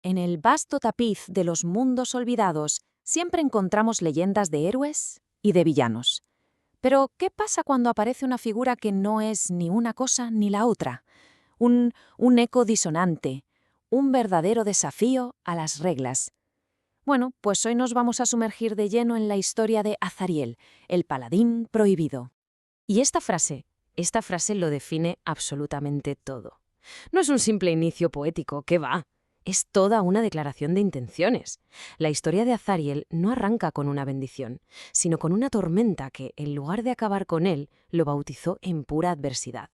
En el vasto tapiz de los mundos olvidados siempre encontramos leyendas de héroes y de villanos. Pero, ¿qué pasa cuando aparece una figura que no es ni una cosa ni la otra? Un eco disonante, un verdadero desafío a las reglas. Bueno, pues hoy nos vamos a sumergir de lleno en la historia de Azariel, el paladín prohibido. Y esta frase lo define absolutamente todo. No es un simple inicio poético, ¿qué va? Es toda una declaración de intenciones. La historia de Azariel no arranca con una bendición, sino con una tormenta que, en lugar de acabar con él, lo bautizó en pura adversidad.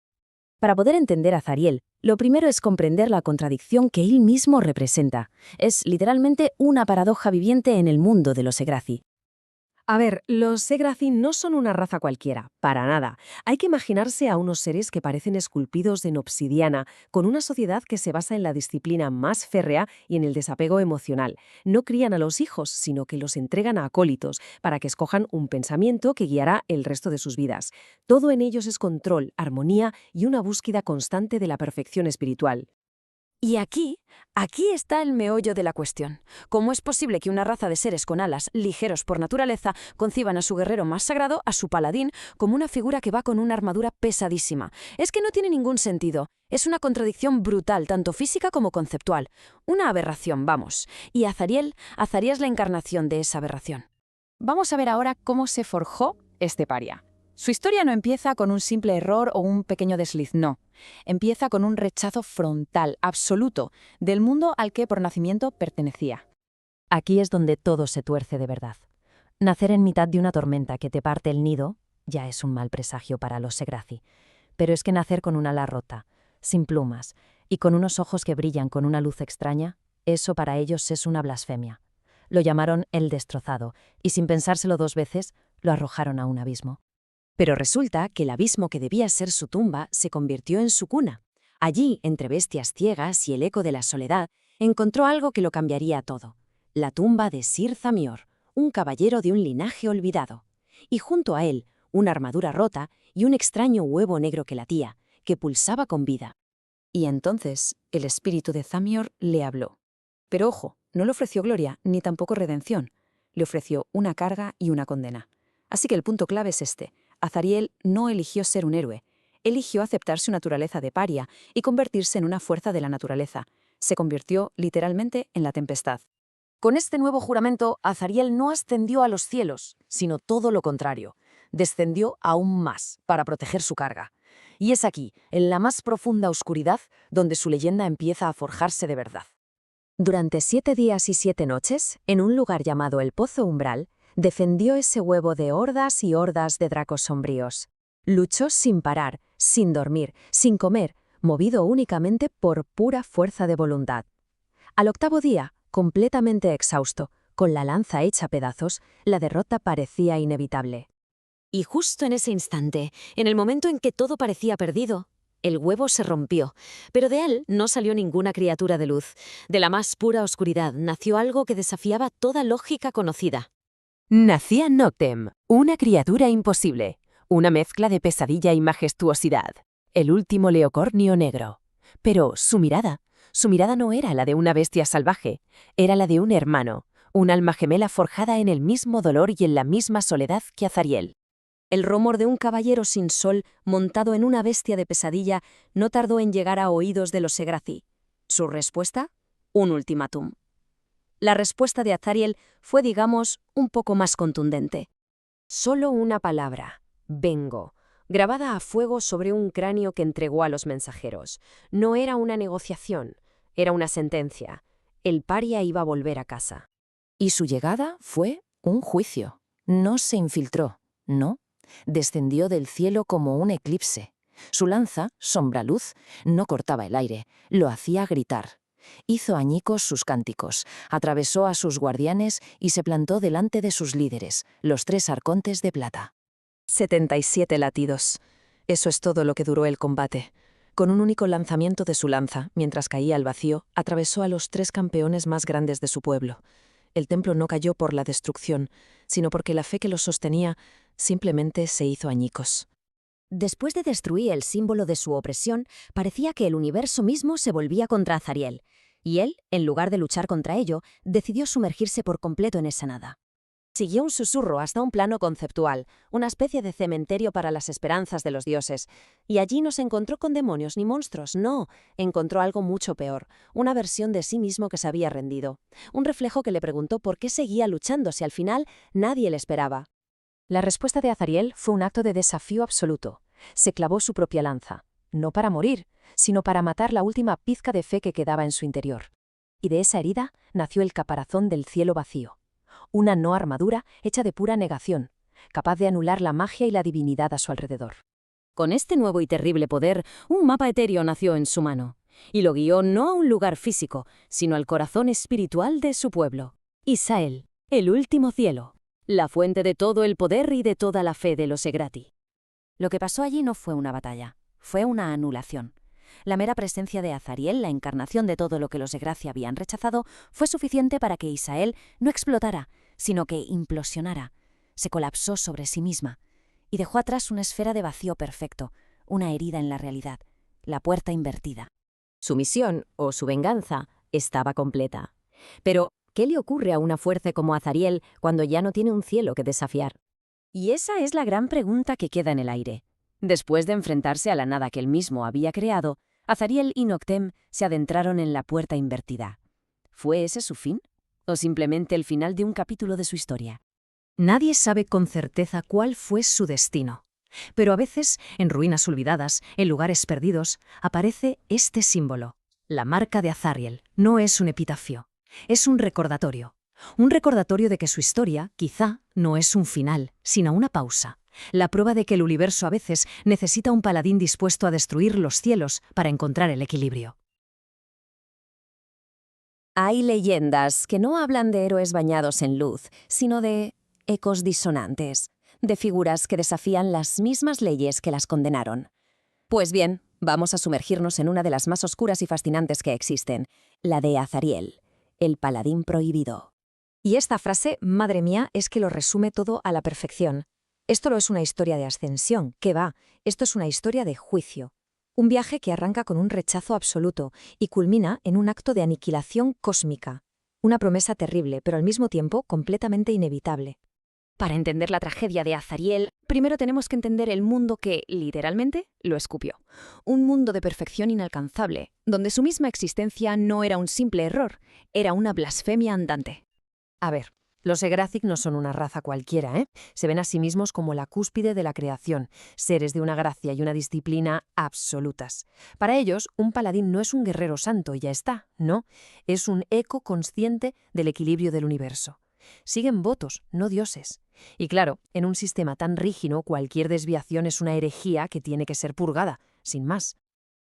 Para poder entender a Azariel, lo primero es comprender la contradicción que él mismo representa. Es literalmente una paradoja viviente en el mundo de los Yggdrasil. A ver, los Yggdrasil no son una raza cualquiera, para nada. Hay que imaginarse a unos seres que parecen esculpidos en obsidiana, con una sociedad que se basa en la disciplina más férrea y en el desapego emocional. No crían a los hijos, sino que los entregan a acólitos, para que escojan un pensamiento que guiará el resto de sus vidas. Todo en ellos es control, armonía y una búsqueda constante de la perfección espiritual. Y aquí está el meollo de la cuestión. ¿Cómo es posible que una raza de seres con alas, ligeros por naturaleza, conciban a su guerrero más sagrado, a su paladín, como una figura que va con una armadura pesadísima? Es que no tiene ningún sentido. Es una contradicción brutal, tanto física como conceptual. Una aberración, vamos. Y Azariel es la encarnación de esa aberración. Vamos a ver ahora cómo se forjó este paria. Su historia no empieza con un simple error o un pequeño desliz, no. Empieza con un rechazo frontal, absoluto, del mundo al que por nacimiento pertenecía. Aquí es donde todo se tuerce de verdad. Nacer en mitad de una tormenta que te parte el nido ya es un mal presagio para los Yggdrasil. Pero es que nacer con un ala rota, sin plumas y con unos ojos que brillan con una luz extraña, eso para ellos es una blasfemia. Lo llamaron el destrozado y sin pensárselo dos veces lo arrojaron a un abismo. Pero resulta que el abismo que debía ser su tumba se convirtió en su cuna. Allí, entre bestias ciegas y el eco de la soledad, encontró algo que lo cambiaría todo. La tumba de Sir Zamior, un caballero de un linaje olvidado. Y junto a él, una armadura rota y un extraño huevo negro que latía, que pulsaba con vida. Y entonces, el espíritu de Zamior le habló. Pero ojo, no le ofreció gloria ni tampoco redención. Le ofreció una carga y una condena. Así que el punto clave es este. Azariel no eligió ser un héroe, eligió aceptar su naturaleza de paria y convertirse en una fuerza de la naturaleza. Se convirtió literalmente en la tempestad. Con este nuevo juramento, Azariel no ascendió a los cielos, sino todo lo contrario. Descendió aún más para proteger su carga. Y es aquí, en la más profunda oscuridad, donde su leyenda empieza a forjarse de verdad. Durante 7 días y 7 noches, en un lugar llamado el Pozo Umbral, defendió ese huevo de hordas y hordas de dracos sombríos. Luchó sin parar, sin dormir, sin comer, movido únicamente por pura fuerza de voluntad. Al 8.º día, completamente exhausto, con la lanza hecha pedazos, la derrota parecía inevitable. Y justo en ese instante, en el momento en que todo parecía perdido, el huevo se rompió, pero de él no salió ninguna criatura de luz. De la más pura oscuridad nació algo que desafiaba toda lógica conocida. Nacía Noctem, una criatura imposible, una mezcla de pesadilla y majestuosidad, el último leocornio negro. Pero su mirada no era la de una bestia salvaje, era la de un hermano, un alma gemela forjada en el mismo dolor y en la misma soledad que Azariel. El rumor de un caballero sin sol montado en una bestia de pesadilla no tardó en llegar a oídos de los Yggdrasil. ¿Su respuesta? Un ultimátum. La respuesta de Azariel fue, digamos, un poco más contundente. Solo una palabra, vengo, grabada a fuego sobre un cráneo que entregó a los mensajeros. No era una negociación, era una sentencia. El paria iba a volver a casa. Y su llegada fue un juicio. No se infiltró, no. Descendió del cielo como un eclipse. Su lanza, sombra-luz, no cortaba el aire, lo hacía gritar. Hizo añicos sus cánticos, atravesó a sus guardianes y se plantó delante de sus líderes, los 3 arcontes de plata. 77 latidos. Eso es todo lo que duró el combate. Con un único lanzamiento de su lanza, mientras caía al vacío, atravesó a los 3 campeones más grandes de su pueblo. El templo no cayó por la destrucción, sino porque la fe que lo sostenía simplemente se hizo añicos. Después de destruir el símbolo de su opresión, parecía que el universo mismo se volvía contra Azariel. Y él, en lugar de luchar contra ello, decidió sumergirse por completo en esa nada. Siguió un susurro hasta un plano conceptual, una especie de cementerio para las esperanzas de los dioses. Y allí no se encontró con demonios ni monstruos, no, encontró algo mucho peor, una versión de sí mismo que se había rendido. Un reflejo que le preguntó por qué seguía luchando si al final nadie le esperaba. La respuesta de Azariel fue un acto de desafío absoluto. Se clavó su propia lanza, no para morir, sino para matar la última pizca de fe que quedaba en su interior. Y de esa herida nació el caparazón del cielo vacío. Una no armadura hecha de pura negación, capaz de anular la magia y la divinidad a su alrededor. Con este nuevo y terrible poder, un mapa etéreo nació en su mano, y lo guió no a un lugar físico, sino al corazón espiritual de su pueblo. Isael, el último cielo, la fuente de todo el poder y de toda la fe de los Egrati. Lo que pasó allí no fue una batalla, fue una anulación. La mera presencia de Azariel, la encarnación de todo lo que los Egraci habían rechazado, fue suficiente para que Isael no explotara, sino que implosionara. Se colapsó sobre sí misma y dejó atrás una esfera de vacío perfecto, una herida en la realidad, la puerta invertida. Su misión, o su venganza, estaba completa. Pero, ¿qué le ocurre a una fuerza como Azariel cuando ya no tiene un cielo que desafiar? Y esa es la gran pregunta que queda en el aire. Después de enfrentarse a la nada que él mismo había creado, Azariel y Noctem se adentraron en la puerta invertida. ¿Fue ese su fin? ¿O simplemente el final de un capítulo de su historia? Nadie sabe con certeza cuál fue su destino. Pero a veces, en ruinas olvidadas, en lugares perdidos, aparece este símbolo. La marca de Azariel no es un epitafio, es un recordatorio. Un recordatorio de que su historia, quizá, no es un final, sino una pausa. La prueba de que el universo a veces necesita un paladín dispuesto a destruir los cielos para encontrar el equilibrio. Hay leyendas que no hablan de héroes bañados en luz, sino de ecos disonantes, de figuras que desafían las mismas leyes que las condenaron. Pues bien, vamos a sumergirnos en una de las más oscuras y fascinantes que existen, la de Azariel, el paladín prohibido. Y esta frase, madre mía, es que lo resume todo a la perfección. Esto no es una historia de ascensión, ¿qué va? Esto es una historia de juicio. Un viaje que arranca con un rechazo absoluto y culmina en un acto de aniquilación cósmica. Una promesa terrible, pero al mismo tiempo completamente inevitable. Para entender la tragedia de Azariel, primero tenemos que entender el mundo que, literalmente, lo escupió. Un mundo de perfección inalcanzable, donde su misma existencia no era un simple error, era una blasfemia andante. A ver, los Egrazic no son una raza cualquiera, ¿eh? Se ven a sí mismos como la cúspide de la creación, seres de una gracia y una disciplina absolutas. Para ellos, un paladín no es un guerrero santo y ya está, no. Es un eco consciente del equilibrio del universo. Siguen votos, no dioses. Y claro, en un sistema tan rígido, cualquier desviación es una herejía que tiene que ser purgada, sin más.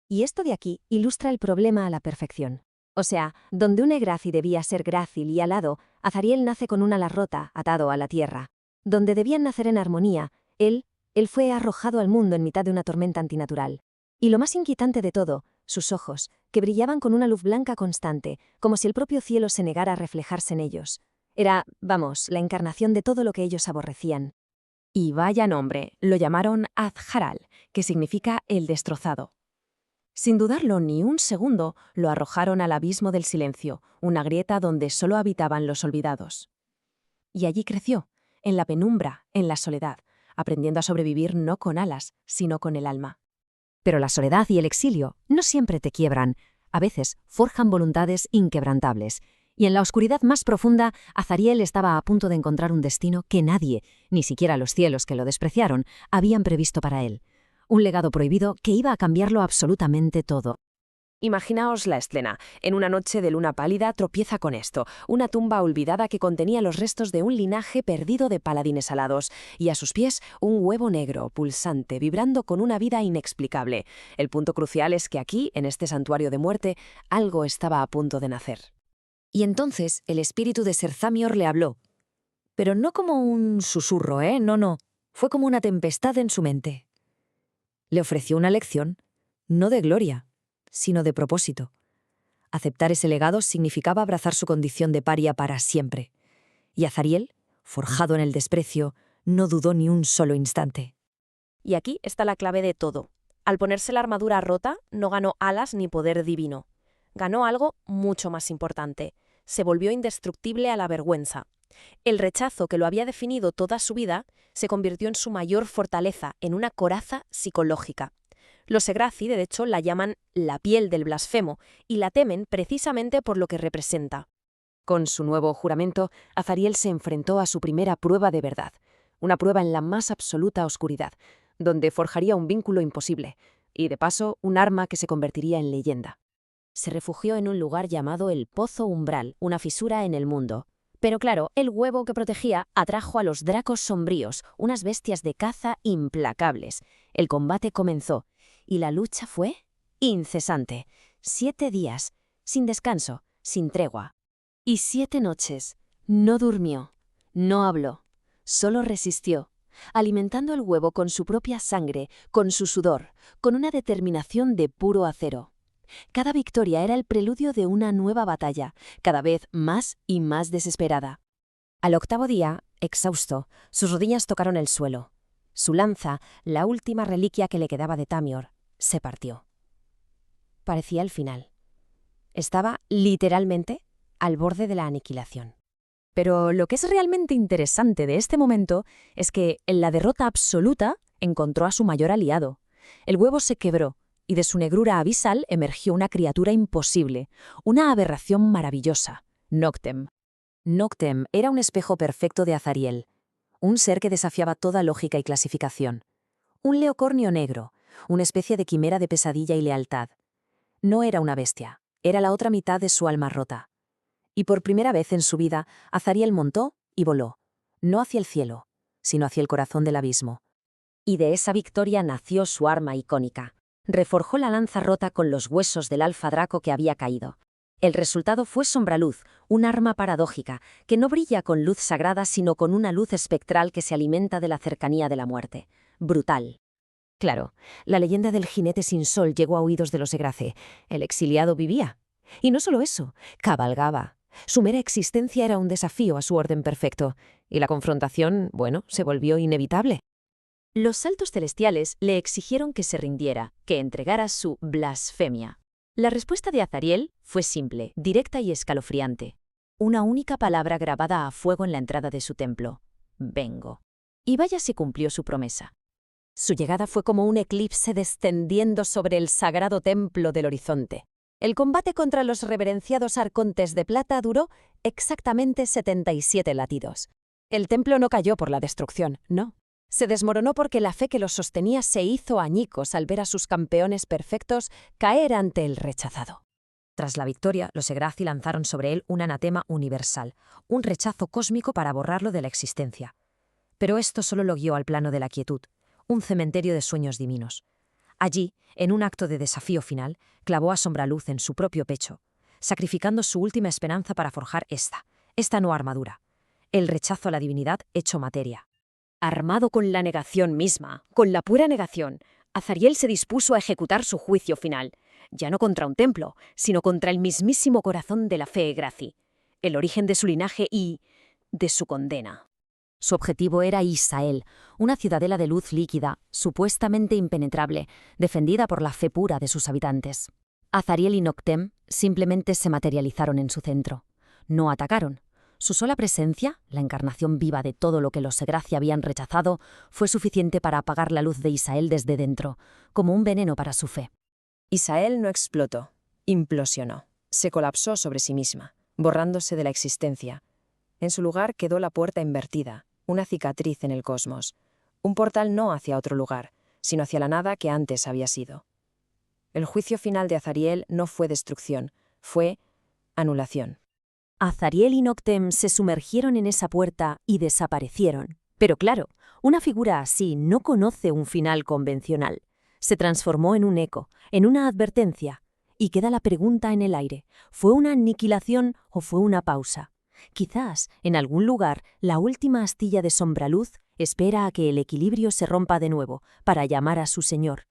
Y esto de aquí ilustra el problema a la perfección. O sea, donde un Egrazi debía ser grácil y alado, Azariel nace con un ala rota, atado a la tierra. Donde debían nacer en armonía, él fue arrojado al mundo en mitad de una tormenta antinatural. Y lo más inquietante de todo, sus ojos, que brillaban con una luz blanca constante, como si el propio cielo se negara a reflejarse en ellos. Era, vamos, la encarnación de todo lo que ellos aborrecían. Y vaya nombre, lo llamaron Azharal, que significa el destrozado. Sin dudarlo ni un segundo, lo arrojaron al abismo del silencio, una grieta donde solo habitaban los olvidados. Y allí creció, en la penumbra, en la soledad, aprendiendo a sobrevivir no con alas, sino con el alma. Pero la soledad y el exilio no siempre te quiebran, a veces forjan voluntades inquebrantables. Y en la oscuridad más profunda, Azariel estaba a punto de encontrar un destino que nadie, ni siquiera los cielos que lo despreciaron, habían previsto para él. Un legado prohibido que iba a cambiarlo absolutamente todo. Imaginaos la escena. En una noche de luna pálida tropieza con esto, una tumba olvidada que contenía los restos de un linaje perdido de paladines alados, y a sus pies un huevo negro, pulsante, vibrando con una vida inexplicable. El punto crucial es que aquí, en este santuario de muerte, algo estaba a punto de nacer. Y entonces el espíritu de Serzamior le habló. Pero no como un susurro, no. Fue como una tempestad en su mente. Le ofreció una lección, no de gloria, sino de propósito. Aceptar ese legado significaba abrazar su condición de paria para siempre. Y Azariel, forjado en el desprecio, no dudó ni un solo instante. Y aquí está la clave de todo. Al ponerse la armadura rota, no ganó alas ni poder divino. ganó algo mucho más importante. Se volvió indestructible a la vergüenza. El rechazo que lo había definido toda su vida se convirtió en su mayor fortaleza, en una coraza psicológica. Los Segraci, de hecho, la llaman la piel del blasfemo y la temen precisamente por lo que representa. Con su nuevo juramento, Azariel se enfrentó a su primera prueba de verdad, una prueba en la más absoluta oscuridad, donde forjaría un vínculo imposible y, de paso, un arma que se convertiría en leyenda. Se refugió en un lugar llamado el Pozo Umbral, una fisura en el mundo. Pero claro, el huevo que protegía atrajo a los dracos sombríos, unas bestias de caza implacables. El combate comenzó, y la lucha fue incesante. 7 días, sin descanso, sin tregua. Y 7 noches. No durmió, no habló, solo resistió, alimentando el huevo con su propia sangre, con su sudor, con una determinación de puro acero. Cada victoria era el preludio de una nueva batalla, cada vez más y más desesperada. Al 8º día, exhausto, sus rodillas tocaron el suelo. Su lanza, la última reliquia que le quedaba de Tamior, se partió. Parecía el final. Estaba, literalmente, al borde de la aniquilación. Pero lo que es realmente interesante de este momento es que, en la derrota absoluta, encontró a su mayor aliado. El huevo se quebró, y de su negrura abisal emergió una criatura imposible, una aberración maravillosa, Noctem. Noctem era un espejo perfecto de Azariel, un ser que desafiaba toda lógica y clasificación. Un leocornio negro, una especie de quimera de pesadilla y lealtad. No era una bestia, era la otra mitad de su alma rota. Y por primera vez en su vida, Azariel montó y voló, no hacia el cielo, sino hacia el corazón del abismo. Y de esa victoria nació su arma icónica. Reforjó la lanza rota con los huesos del alfa draco que había caído. El resultado fue Sombraluz, un arma paradójica, que no brilla con luz sagrada sino con una luz espectral que se alimenta de la cercanía de la muerte. Brutal. Claro, la leyenda del jinete sin sol llegó a oídos de los Segraci. El exiliado vivía. Y no solo eso, cabalgaba. Su mera existencia era un desafío a su orden perfecto, y la confrontación, bueno, se volvió inevitable. Los saltos celestiales le exigieron que se rindiera, que entregara su blasfemia. La respuesta de Azariel fue simple, directa y escalofriante. Una única palabra grabada a fuego en la entrada de su templo: vengo. Y vaya si cumplió su promesa. Su llegada fue como un eclipse descendiendo sobre el sagrado templo del horizonte. El combate contra los reverenciados arcontes de plata duró exactamente 77 latidos. El templo no cayó por la destrucción, no. Se desmoronó porque la fe que los sostenía se hizo añicos al ver a sus campeones perfectos caer ante el rechazado. Tras la victoria, los Segraci lanzaron sobre él un anatema universal, un rechazo cósmico para borrarlo de la existencia. Pero esto solo lo guió al plano de la quietud, un cementerio de sueños divinos. Allí, en un acto de desafío final, clavó a Sombraluz en su propio pecho, sacrificando su última esperanza para forjar esta no armadura, el rechazo a la divinidad hecho materia. Armado con la negación misma, con la pura negación, Azariel se dispuso a ejecutar su juicio final, ya no contra un templo, sino contra el mismísimo corazón de la fe Graci, el origen de su linaje y de su condena. Su objetivo era Isael, una ciudadela de luz líquida, supuestamente impenetrable, defendida por la fe pura de sus habitantes. Azariel y Noctem simplemente se materializaron en su centro. No atacaron. Su sola presencia, la encarnación viva de todo lo que los Segraci habían rechazado, fue suficiente para apagar la luz de Isael desde dentro, como un veneno para su fe. Isael no explotó, implosionó, se colapsó sobre sí misma, borrándose de la existencia. En su lugar quedó la puerta invertida, una cicatriz en el cosmos, un portal no hacia otro lugar, sino hacia la nada que antes había sido. El juicio final de Azariel no fue destrucción, fue anulación. Azariel y Noctem se sumergieron en esa puerta y desaparecieron. Pero claro, una figura así no conoce un final convencional. Se transformó en un eco, en una advertencia. Y queda la pregunta en el aire: ¿fue una aniquilación o fue una pausa? Quizás, en algún lugar, la última astilla de Sombraluz espera a que el equilibrio se rompa de nuevo para llamar a su señor.